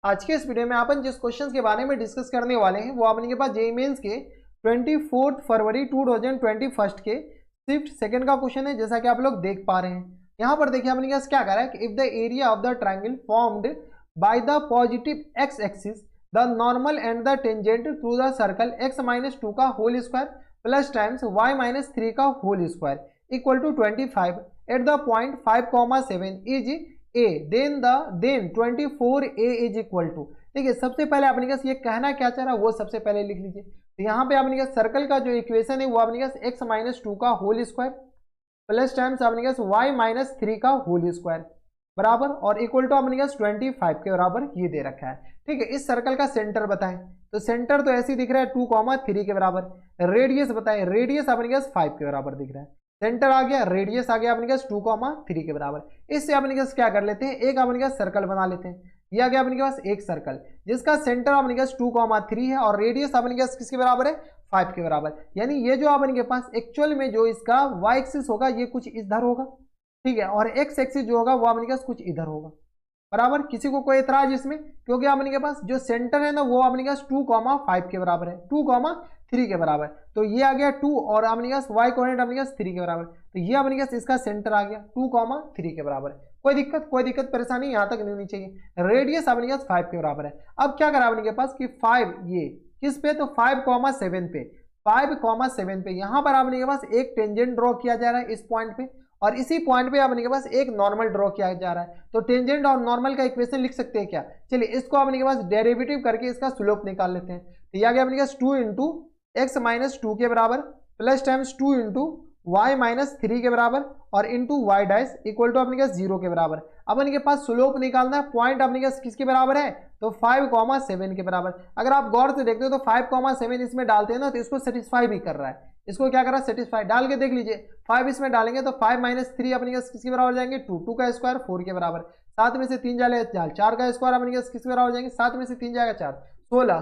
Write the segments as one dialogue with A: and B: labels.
A: आज के इस वीडियो में अपन जिस क्वेश्चन के बारे में डिस्कस करने वाले हैं वो अपने के पास जेईई मेंस के 24 फरवरी 2021 के शिफ्ट सेकंड का क्वेश्चन है, जैसा कि आप लोग देख पा रहे हैं। यहाँ पर देखिए अपने पास क्या कह रहा है कि if the area of the triangle formed by the positive x axis the normal and the tangent through the circle x-2 का whole square plus times y-3 का whole square equal to 25 at the point 5,7 is a then 24a is equal to। देखिए सबसे पहले अपने पास ये कहना क्या चाह रहा है वो सबसे पहले लिख लीजिए। तो यहाँ पे अपने पास सर्कल का जो इक्वेशन है वो अपने पास x-2 का होल स्क्वायर प्लस टाइम्स अपने पास y-3 का होल स्क्वायर बराबर और इक्वल टू अपने पास 25 के बराबर ये दे रखा है। ठीक है, इस सर्कल का सेंटर बताएं तो सेंटर तो ऐसे ही दिख रहा है 2,3 के बराबर। रेडियस बताएं, रेडियस अपने पास 5 के बराबर दिख रहा है। सेंटर आ गया, रेडियस आ गया अपने पास 2,3 के बराबर। इससे अपने पास क्या कर लेते हैं, एक अपने पास सर्कल बना लेते हैं। ये आ गया अपने पास एक सर्कल जिसका सेंटर अपने पास 2,3 है और रेडियस अपने पास किसके बराबर है, 5 के बराबर। यानी ये जो अपने पास एक्चुअल में जो इसका y एक्सिस होगा ये कुछ इधर होगा, ठीक है, और x एक्सिस जो होगा वो अपने पास कुछ इधर होगा बराबर। किसी को कोई एतराज इसमें, क्योंकि अपने के पास जो सेंटर है ना वो अपने पास 2,5 के बराबर है, 2,3 के बराबर। तो ये आ गया 2 और अपने पास y कोऑर्डिनेट अपने पास 3 के बराबर। तो ये अपने पास इसका सेंटर आ गया 2,3 के बराबर। कोई दिक्कत परेशानी यहाँ तक नहीं होनी चाहिए। रेडियस अपने पास 5 के बराबर है। अब क्या करा अपने के पास कि 5 ये किस पे, तो 5,7 पे, 5,7 पे यहाँ पर अपने के पास एक टेंजेंट ड्रॉ किया जा रहा है इस पॉइंट पे और इसी पॉइंट पे अपने के पास एक नॉर्मल ड्रॉ किया जा रहा है। तो टेंजेंट और नॉर्मल का इक्वेशन लिख सकते हैं क्या, चलिए इसको अपने के पास डेरिवेटिव करके इसका स्लोप निकाल लेते हैं। तो यह आ गया अपने के पास 2 इंटू x-2 के बराबर प्लस टाइम्स 2 इंटू y-3 के बराबर और into y dash equal to अपने के पास 0 के बराबर। अब अपने के पास स्लोप निकालना है, पॉइंट अपने के पास किसके बराबर है, तो 5,7 के बराबर। अगर आप गौर से देखते हो तो 5,7 इसमें डालते हैं ना तो इसको सेटिस्फाई भी कर रहा है। इसको क्या कर रहा है, सेटिस्फाई। डाल के देख लीजिए, 5 इसमें डालेंगे तो 5-3 अपने के किसके बराबर हो जाएंगे, 2 का स्क्वायर 4 के बराबर। 7 में से 3 जाए 4 का स्क्वायर अपने के किसके बराबर हो जाएंगे, 7 में से 3 जाएगा 4,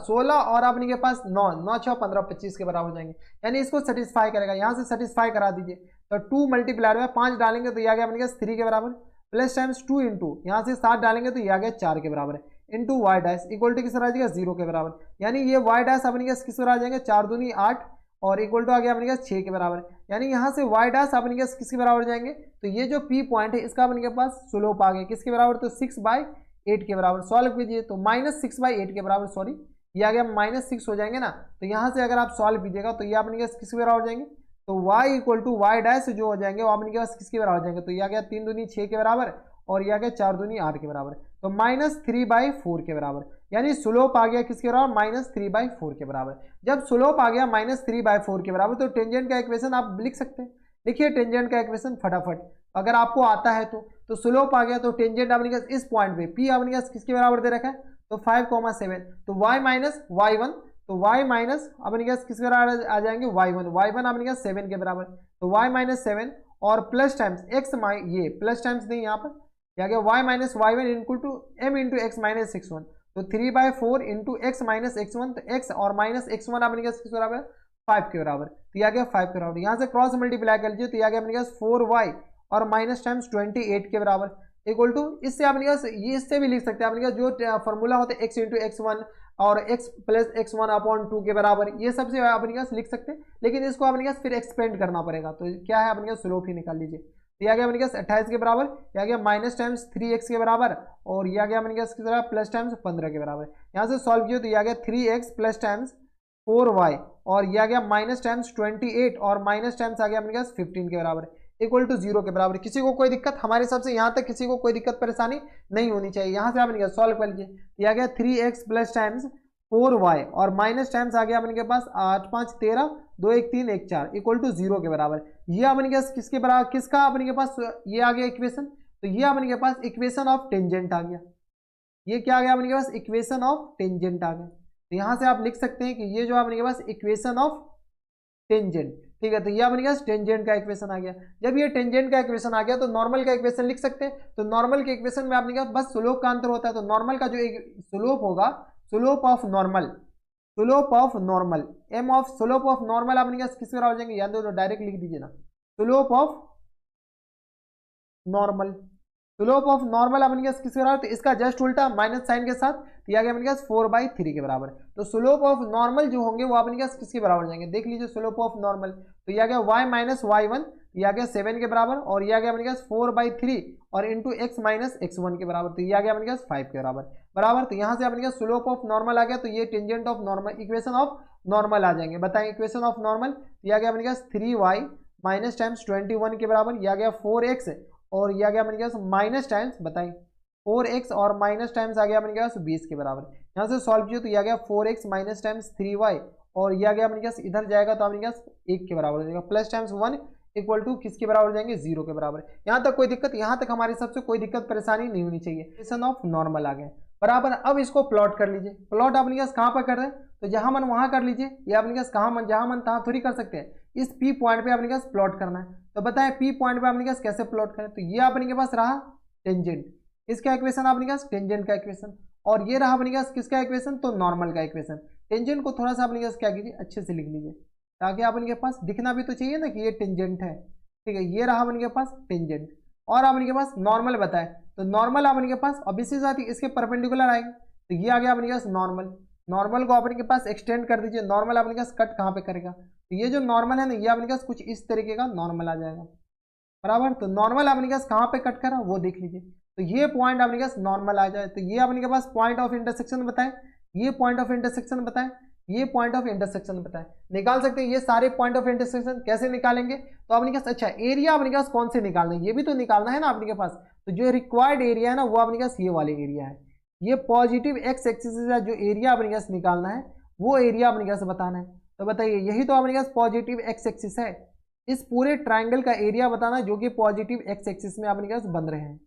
A: 16 और अपने के पास 9 6 15 25 के बराबर हो जाएंगे। यानी इसको सेटिस्फाई करेगा। यहाँ से सेटिस्फाई करा दीजिए तो 2 मल्टीप्लाई में 5 डालेंगे तो ये आ गया अपने के 3 के बराबर प्लस टाइम्स 2 इंटू यहाँ से 7 डालेंगे तो ये आ गया 4 के बराबर into y dash equal to किस आ जाएगा 0 के बराबर। यानी ये वाई डैश अपने के किस बराबर आ जाएंगे, 4 दूनी 8 और इक्वल टू आ गया अपने के 6 के बराबर। यानी यहाँ से वाई डैश अपने के किसके बराबर हो जाएंगे, तो ये जो पी पॉइंट है इसका अपने के पास स्लोप आ गया किसके बराबर, तो 6/8 के बराबर। सॉल्व कीजिए तो -6/8 के बराबर, सॉरी ये आ गया -6 हो जाएंगे ना। तो यहाँ से अगर आप सॉल्व कीजिएगा तो ये अपने के किसके बराबर हो जाएंगे, तो y equal to y dash जो हो जाएंगे वो अपने के पास किसके बराबर हो जाएंगे, तो ये आ गया 3 दूनी 6 के बराबर और ये आ गया 4 दूनी 8 के बराबर। तो -3/4 के बराबर। यानी स्लोप आ गया किसके बराबर, -3/4 के बराबर। जब स्लोप आ गया -3/4 के बराबर तो टेंजेंट का इक्वेशन आप लिख सकते हैं। लिखिए टेंजेंट का इक्वेशन फटाफट, अगर आपको आता है तो स्लोप आ गया तो टेंजेंट अपने पास इस पॉइंट पे p अपने पास किसके बराबर दे रखा है, तो 5,7 तो y-y1 तो y माइनस अपने पास किसके बराबर आ जाएंगे, y1 अपने पास 7 के बराबर। तो y-7 और प्लस टाइम्स x ये प्लस टाइम्स नहीं यहाँ पर क्या गया y-y1 equal to m into x-x1 तो 3/4 इंटू x-x1 तो x और -x1 अपने पास किस बराबर 5 के बराबर। तो यह गया 5 के बराबर। यहाँ से क्रॉस मल्टीप्लाई कर लीजिए तो यह गया अपने पास 4y और माइनस टाइम्स 28 के बराबर इक्वल टू, इससे अपने पास ये इससे भी लिख सकते हैं अपने पास जो फॉर्मूला होता है x इंटू x1 और x प्लस x1/2 के बराबर, ये सबसे अपने पास लिख सकते हैं। लेकिन इसको अपने पास फिर एक्सपेंड करना पड़ेगा तो क्या है अपने पास स्लोप ही निकाल लीजिए। तो यह गया अपने पास 28 के बराबर, यह गया माइनस टाइम्स 3x के बराबर और यह गया अपने पास किस तरह प्लस टाइम्स 15 के बराबर। यहाँ से सॉल्व किया तो यह गया 3x प्लस टाइम्स 4y और यह गया माइनस टाइम्स 28 और माइनस टाइम्स आ गया अपने पास 15 के बराबर इक्वल टू 0 के बराबर। किसी को कोई दिक्कत, हमारे हिसाब से यहाँ तक किसी को कोई दिक्कत परेशानी नहीं होनी चाहिए। यहाँ से आपने सॉल्व कर लीजिए, यह गया 3x प्लस टाइम्स 4y और माइनस टाइम्स आ गया अपने के पास 8 5 13 2 1 3 1 4 इक्वल टू 0 के बराबर। ये अपने के पास किसके बराबर, किसका अपने के पास ये आ गया इक्वेशन, तो ये अपने के पास इक्वेशन ऑफ टेंजेंट आ गया। ये क्या आ गया अपने के पास, इक्वेशन ऑफ टेंजेंट आ गया। तो यहाँ से आप लिख सकते हैं कि ये जो अपने के पास इक्वेशन ऑफ टेंजेंट, ठीक है, तो ये अपने पास टेंजेंट का इक्वेशन आ गया। जब ये टेंजेंट का इक्वेशन आ गया तो नॉर्मल का इक्वेशन लिख सकते हैं। तो नॉर्मल के इक्वेशन में अपने पास बस स्लोप का अंतर होता है। तो नॉर्मल का जो स्लोप होगा, slope of normal m of slope of normal अपने पास किस बराबर हो जाएंगे, याद हो तो डायरेक्ट लिख दीजिए ना, slope of normal slope of normal अपने पास किसके बराबर, तो इसका जस्ट उल्टा माइनस साइन के साथ, तो यह आ गया अपने पास 4/3 के बराबर। तो स्लोप ऑफ नॉर्मल जो होंगे वो अपने पास किसके बराबर जाएंगे, देख लीजिए स्लोप ऑफ नॉर्मल, तो यह आ गया y माइनस y1, यह आ गया 7 के बराबर, और यह आ गया अपने पास 4/3 और इंटू x माइनस x1 के बराबर, तो यह आ गया अपने पास 5 के बराबर। तो यहाँ से अपने पास स्लोप ऑफ नॉर्मल आ गया, तो ये tangent of normal, equation of normal आ जाएंगे। बताएं इक्वेशन ऑफ नॉर्मल, यह आ गया अपने पास 3y माइनस टाइम्स 21 के बराबर, यह आ गया 4x, और यह आ गया अपने पास माइनस टाइम्स, बताएं 4x और माइनस टाइम्स आ गया अपने पास 20 के बराबर। यहाँ से सॉल्व किया तो यह आ गया 4x माइनस टाइम्स 3y, और यह आ गया अपने पास इधर जाएगा तो अपने पास 1 के बराबर हो जाएगा, प्लस टाइम्स 1 इक्वल टू किसके बराबर जाएंगे, 0 के बराबर। यहाँ तक कोई दिक्कत, यहाँ तक हमारे सबसे कोई दिक्कत परेशानी नहीं होनी चाहिए। इक्वेशन ऑफ नॉर्मल आ गए बराबर। अब इसको प्लॉट कर लीजिए। प्लॉट अपने पास कहाँ पर कर रहे हैं, तो जहां मन वहां कर लीजिए, या अपने पास कहाँ मन जहां मन तहां थोड़ी कर सकते हैं। इस P पॉइंट पे अपने पास प्लॉट करना है, तो बताएं P पॉइंट पे अपने पास कैसे प्लॉट करें। तो ये अपने के पास रहा टेंजेंट, इसका इक्वेशन अपने पास टेंजेंट का इक्वेशन, और ये रहा अपने पास किसका इक्वेशन, तो नॉर्मल का इक्वेशन। टेंजेंट को थोड़ा सा अपने पास क्या कीजिए, अच्छे से लिख लीजिए, ताकि अपने पास दिखना भी तो चाहिए ना कि ये टेंजेंट है। ठीक है, ये रहा अपने के पास टेंजेंट, और अपने के पास नॉर्मल बताए, तो नॉर्मल अपने के पास अब इसी साथ ही इसके परपेंडिकुलर आएंगे, तो ये आ गया अपने पास नॉर्मल। नॉर्मल को अपने के पास एक्सटेंड कर दीजिए। नॉर्मल अपने पास कट कहाँ पे करेगा, तो ये जो नॉर्मल है ना, ये अपने पास कुछ इस तरीके का नॉर्मल आ जाएगा बराबर। तो नॉर्मल अपने पास कहाँ पे कट करा वो देख लीजिए, तो ये पॉइंट अपने पास नॉर्मल आ जाए, तो ये अपने के पास पॉइंट ऑफ इंटरसेक्शन बताएं, ये पॉइंट ऑफ इंटरसेक्शन बताएं, ये पॉइंट ऑफ इंटरसेक्शन बताएं। निकाल सकते हैं ये सारे पॉइंट ऑफ इंटरसेक्शन, कैसे निकालेंगे, तो अपने पास अच्छा एरिया अपने पास कौन से निकालना है, ये भी तो निकालना है ना अपने के पास। तो जो रिक्वायर्ड एरिया है ना वो अपने पास ये वाले एरिया है, ये पॉजिटिव एक्स एक्सिस से जो एरिया अपने पास निकालना है वो एरिया अपने पास बताना है। तो बताइए यही तो अपने पास पॉजिटिव एक्स एक्सिस है, इस पूरे ट्राइंगल का एरिया बताना जो कि पॉजिटिव एक्स एक्सिस में अपने पास बन रहे हैं,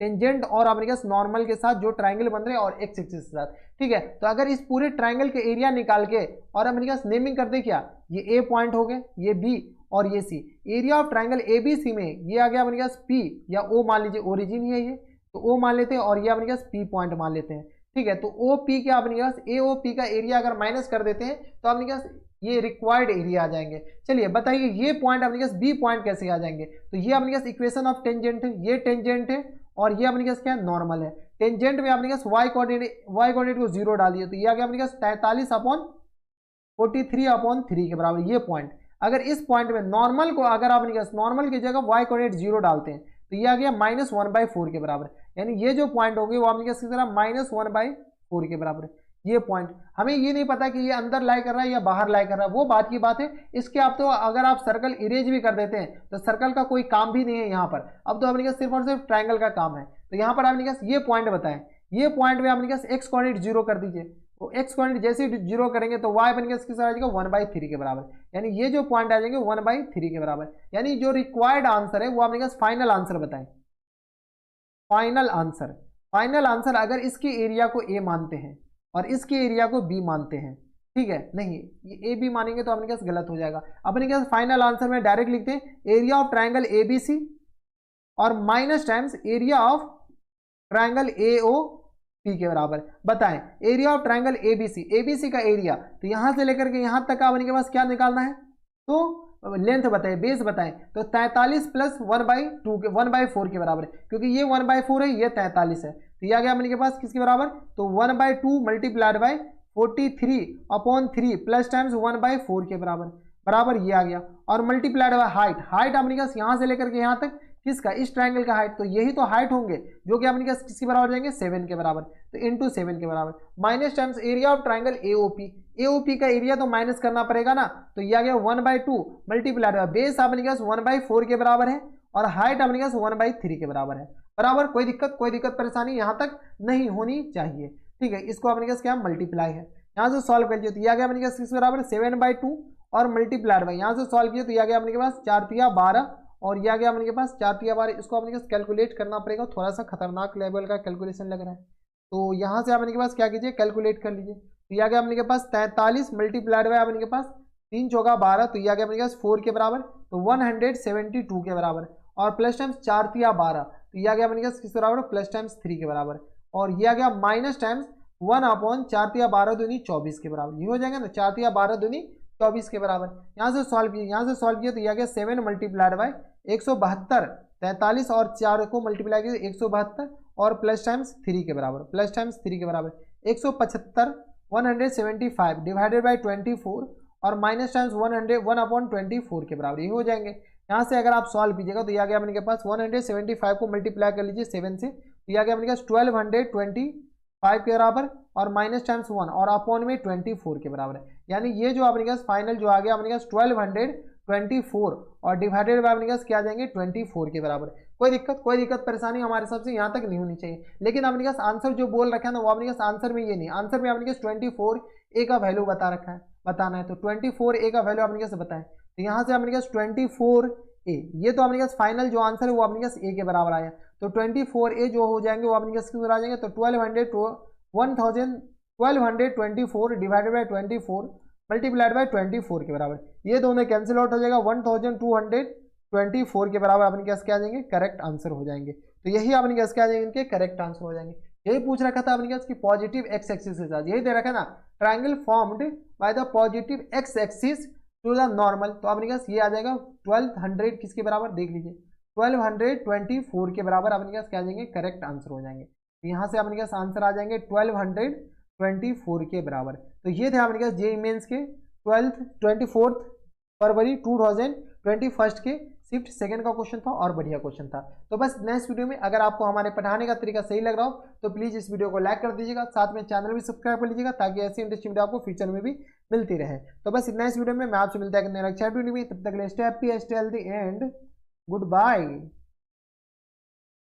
A: टेंजेंट और अपने पास नॉर्मल के साथ जो ट्राइंगल बन रहे हैं और एक्स एक्सिस के साथ। ठीक है, तो अगर इस पूरे ट्राइंगल के एरिया निकाल के और अपने पास नेमिंग कर दे क्या, ये ए पॉइंट हो गए, ये बी और ये C, area of triangle A B C में ये आ गया अपने पास पी, या ओ मान लीजिए, ओरिजिन ही है ये, तो ओ मान लेते हैं, और ये अपने पास पी पॉइंट मान लेते हैं। ठीक है, तो ओ पी के अपने पास ए ओ पी का एरिया अगर माइनस कर देते हैं तो अपने पास ये रिक्वायर्ड एरिया आ जाएंगे। चलिए बताइए ये पॉइंट अपने पास बी पॉइंट कैसे आ जाएंगे, तो ये अपने पास इक्वेशन ऑफ टेंजेंट है, ये टेंजेंट है और ये अपने पास क्या नॉर्मल है। टेंजेंट में अपने पास y कोऑर्डिनेट को 0 डालिए, तो ये आ गया अपने पास 43/43/3 के बराबर ये पॉइंट। अगर इस पॉइंट में नॉर्मल को अगर अपने पास नॉर्मल की जगह y कोऑर्डिनेट 0 डालते हैं तो ये आ गया -1/4 के बराबर, यानी ये जो पॉइंट होगी वो अपने पास किस तरह -1/4 के बराबर। ये पॉइंट हमें ये नहीं पता कि ये अंदर लाई कर रहा है या बाहर लाई कर रहा है, वो बात की बात है। इसके आप तो अगर आप सर्कल इरेज भी कर देते हैं तो सर्कल का कोई काम भी नहीं है यहाँ पर, अब तो अपने पास सिर्फ और सिर्फ ट्राइंगल का काम है। तो यहाँ पर अपने पास ये पॉइंट बताएं, ये पॉइंट में अपने पास एक्स कोऑर्डिनेट 0 कर दीजिए, तो एक्स कोऑर्डिनेट जैसे ही 0 करेंगे तो y अपने पास किस आ जाएगा 1/3 के बराबर, यानी ये जो पॉइंट आ जाएंगे 1/3 के बराबर। यानी जो रिक्वायर्ड आंसर है वो अपने पास फाइनल आंसर बताएं, फाइनल आंसर अगर इसके एरिया को ए मानते हैं और इसके एरिया को बी मानते हैं, ठीक है, नहीं ये ए बी मानेंगे तो अपने पास गलत हो जाएगा। अपने पास फाइनल आंसर में डायरेक्ट लिखते हैं area of triangle A B C और minus times area of triangle A O P के बराबर। बताएं area of triangle A B C का एरिया, तो यहां से लेकर के यहां तक का अपने के पास क्या निकालना है, तो लेंथ बताएं, बेस बताएं, तो 43 प्लस 1/4 के बराबर, क्योंकि ये 1/4 है, ये 43 है, तो ये आ गया अपने के पास किसके बराबर, तो 1/2 मल्टीप्लाइड बाय 43/3 प्लस टाइम्स 1/4 के बराबर ये आ गया, और मल्टीप्लाइड बाय हाइट अपने पास यहाँ से लेकर के यहाँ तक किसका, इस ट्राइंगल का हाइट, तो यही तो हाइट होंगे जो कि अपने पास किसके बराबर जाएंगे 7 के बराबर, तो इंटू 7 के बराबर minus times area of triangle AOP का एरिया तो माइनस करना पड़ेगा ना, तो ये आ गया 1/2 मल्टीप्लाइड बाय बेस अपने पास 1/4 के बराबर है और हाइट अपने पास 1/3 के बराबर है बराबर। कोई दिक्कत परेशानी यहाँ तक नहीं होनी चाहिए। ठीक है, इसको अपने पास क्या मल्टीप्लाई है, यहाँ से सॉल्व कर लिया तो ये आ गया अपने पास किस बराबर 7/2 और मल्टीप्लाइड बाय यहाँ से सॉल्व किया तो ये आ गया अपने के पास 4×3=12 और ये आ गया अपने के पास 4×3=12। इसको अपने पास कैलकुलेट करना पड़ेगा, थोड़ा सा खतरनाक लेवल का कैलकुलेशन लग रहा है, तो यहाँ से अपने के पास क्या कीजिए कैलकुलेट कर लीजिए, तो ये आ गया अपने के पास 43 मल्टीप्लाइड बाय अपने के पास 3×4=12, तो ये आ गया अपने के पास 4 के बराबर, तो 172 के बराबर, और प्लस टाइम्स 4×3=12, तो ये आ गया अपने के पास किस बराबर प्लस टाइम्स 3 के बराबर, और ये आ गया माइनस टाइम्स 1/4×3=12 दूनी 24 के बराबर, ये हो जाएगा ना 4×3=12 दूनी 24 के बराबर। यहाँ से सॉल्व किया तो ये आ गया 7 मल्टीप्लाइड बाय 172 43 और 4 को मल्टीप्लाई कीजिए 172 और प्लस टाइम्स 3 के बराबर, प्लस टाइम्स 3 के बराबर 175 175 डिवाइडेड बाई 24 और माइनस टाइम्स 1/24 के बराबर ये हो जाएंगे। यहाँ से अगर आप सॉल्व कीजिएगा तो ये आ गया अपने के पास 175 को मल्टीप्लाई कर लीजिए 7 से, तो ये आ गया अपने पास 1225 के बराबर और माइनस टाइम्स 1 और अपॉन में 24 के बराबर है। यानी ये जो अपने पास फाइनल जो आ गया अपने पास 1224 और डिवाइडेड बाय अपने पास क्या आ जाएंगे 24 के बराबर। कोई दिक्कत परेशानी हमारे हिसाब से यहाँ तक नहीं होनी चाहिए। लेकिन अपने पास आंसर जो बोल रखा है ना वो अपने पास आंसर में ये नहीं, आंसर में अपने पास 24 का वैल्यू बता रखा है, बताना है तो 24 का वैल्यू अपने पास बताएं। तो यहाँ से अपने पास 24 ये तो अपने पास फाइनल जो आंसर है वो अपने पास के बराबर आया, तो 24 जो हो जाएंगे वो अपने पास किस आ जाएंगे, तो 1224 डिवाइडेड बाई 24 मल्टीप्लाइड बाई 24 के बराबर, ये दोनों कैंसिल आउट हो जाएगा 1224 के बराबर अपने पास क्या आ जाएंगे, करेक्ट आंसर हो जाएंगे। तो यही अपने पास क्या आ जाएंगे, इनके करेक्ट आंसर हो जाएंगे। यही पूछ रखा था अपने पास कि पॉजिटिव एक्स एक्सिस के साथ, यही दे रखा है ना, triangle formed by the positive x axis to the normal, तो अपने पास ये आ जाएगा 1200 किसके बराबर देख लीजिए 1224 के बराबर अपने पास क्या आ जाएंगे, करेक्ट आंसर हो जाएंगे। तो यहाँ से अपने पास आंसर आ जाएंगे 1224 के बराबर। तो ये थे अपने पास जेईई मेंस के 24 फरवरी 2021 के शिफ्ट सेकंड का क्वेश्चन था और बढ़िया क्वेश्चन था। तो बस नेक्स्ट वीडियो में अगर आपको हमारे पढ़ाने का तरीका सही लग रहा हो तो प्लीज़ इस वीडियो को लाइक कर दीजिएगा, साथ में चैनल भी सब्सक्राइब कर लीजिएगा ताकि ऐसी इंटरेस्टिंग वीडियो आपको फ्यूचर में भी मिलती रहे। तो बस नेक्स्ट वीडियो में मैं आपसे मिलता है, तब तक के लिए stay happy, stay healthy and good bye.